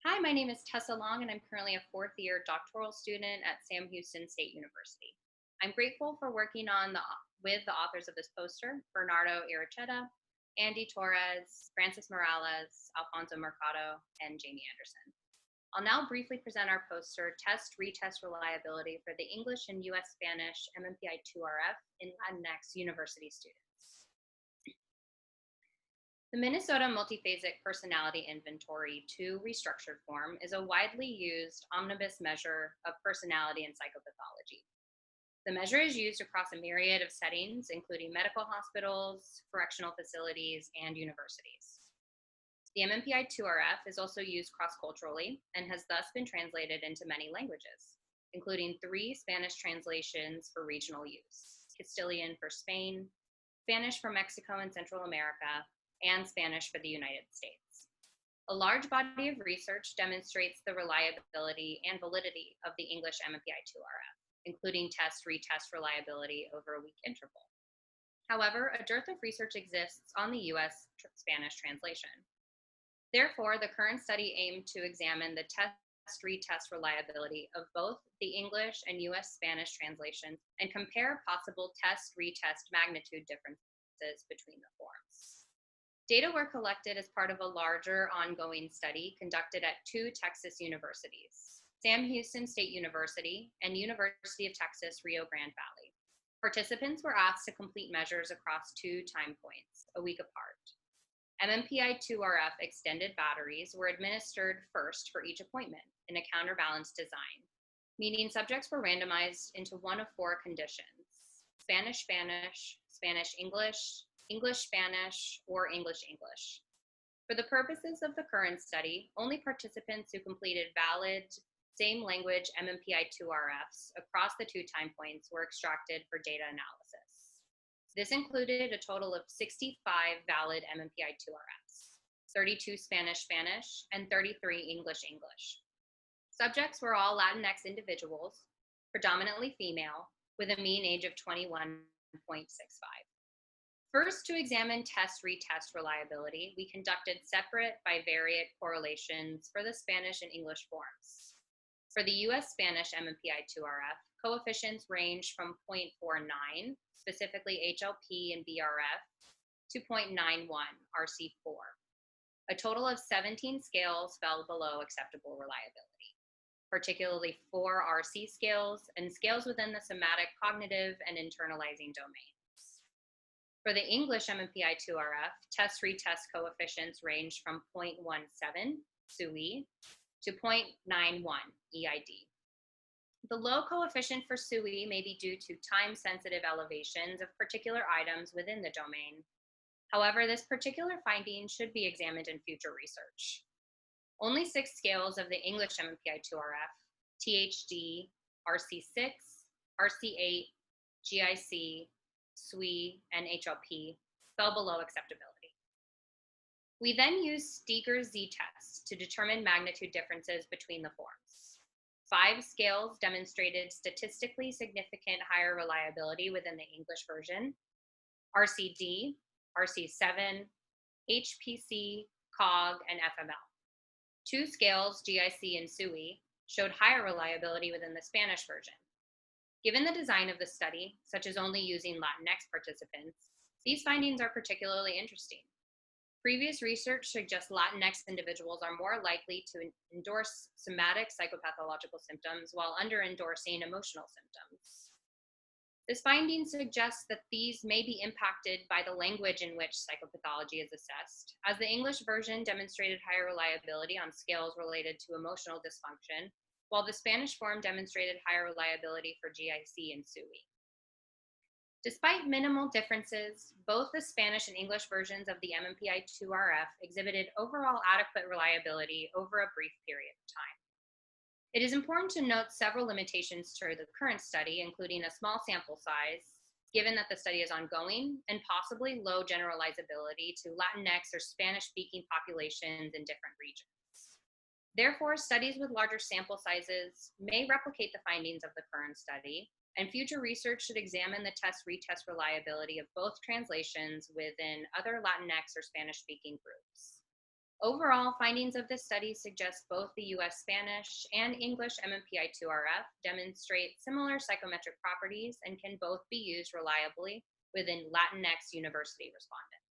Hi, my name is Tessa Long, and I'm currently a fourth year doctoral student at Sam Houston State University. I'm grateful for working with the authors of this poster, Bernardo Iracheta, AndyTorres, Francis Morales, Alfonso Mercado, and Jaime Anderson. I'll now briefly present our poster, Test-Retest Reliability for the English and U.S. Spanish MMPI-2-RF in Latinx University Students. The Minnesota Multiphasic Personality Inventory 2 restructured form is a widely used omnibus measure of personality and psychopathology. The measure is used across a myriad of settings, including medical hospitals, correctional facilities, and universities. The MMPI-2-RF is also used cross-culturally and has thus been translated into many languages, including 3 Spanish translations for regional use: Castilian for Spain, Spanish for Mexico and Central America, and Spanish for the United States. A large body of research demonstrates the reliability and validity of the English MMPI-2-RF, including test-retest reliability over a week interval. However, a dearth of research exists on the U.S. Spanish translation. Therefore, the current study aimed to examine the test-retest reliability of both the English and U.S. Spanish translations and compare possible test-retest magnitude differences between the forms. Data were collected as part of a larger ongoing study conducted at 2 Texas universities, Sam Houston State University and University of Texas Rio Grande Valley. Participants were asked to complete measures across 2 time points, a week apart. MMPI-2-RF extended batteries were administered first for each appointment in a counterbalanced design, meaning subjects were randomized into one of 4 conditions: Spanish-Spanish, Spanish-English, English-Spanish, or English-English. For the purposes of the current study, only participants who completed valid same language MMPI-2-RFs across the 2 time points were extracted for data analysis. This included a total of 65 valid MMPI-2-RFs, 32 Spanish-Spanish, and 33 English-English. Subjects were all Latinx individuals, predominantly female, with a mean age of 21.65. First, to examine test-retest reliability, we conducted separate bivariate correlations for the Spanish and English forms. For the U.S. Spanish MMPI-2-RF, coefficients range from 0.49, specifically HLP and BRF, to 0.91, RC4. A total of 17 scales fell below acceptable reliability, particularly 4 RC scales and scales within the somatic, cognitive, and internalizing domain. For the English MMPI-2-RF, test-retest coefficients range from 0.17, SUI, to 0.91, EID. The low coefficient for SUI may be due to time-sensitive elevations of particular items within the domain. However, this particular finding should be examined in future research. Only 6 scales of the English MMPI-2-RF, THD, RC6, RC8, GIC, SWE, and HLP, fell below acceptability. We then used Steger's z-test to determine magnitude differences between the forms. 5 scales demonstrated statistically significant higher reliability within the English version: RCD, RC7, HPC, COG, and FML. 2 scales, GIC and SUI, showed higher reliability within the Spanish version. Given the design of the study, such as only using Latinx participants, these findings are particularly interesting. Previous research suggests Latinx individuals are more likely to endorse somatic psychopathological symptoms while under-endorsing emotional symptoms. This finding suggests that these may be impacted by the language in which psychopathology is assessed, as the English version demonstrated higher reliability on scales related to emotional dysfunction, while the Spanish form demonstrated higher reliability for GIC and SUI. Despite minimal differences, both the Spanish and English versions of the MMPI-2-RF exhibited overall adequate reliability over a brief period of time. It is important to note several limitations to the current study, including a small sample size, given that the study is ongoing, and possibly low generalizability to Latinx or Spanish-speaking populations in different regions. Therefore, studies with larger sample sizes may replicate the findings of the current study, and future research should examine the test-retest reliability of both translations within other Latinx or Spanish-speaking groups. Overall, findings of this study suggest both the US Spanish and English MMPI-2-RF demonstrate similar psychometric properties and can both be used reliably within Latinx university respondents.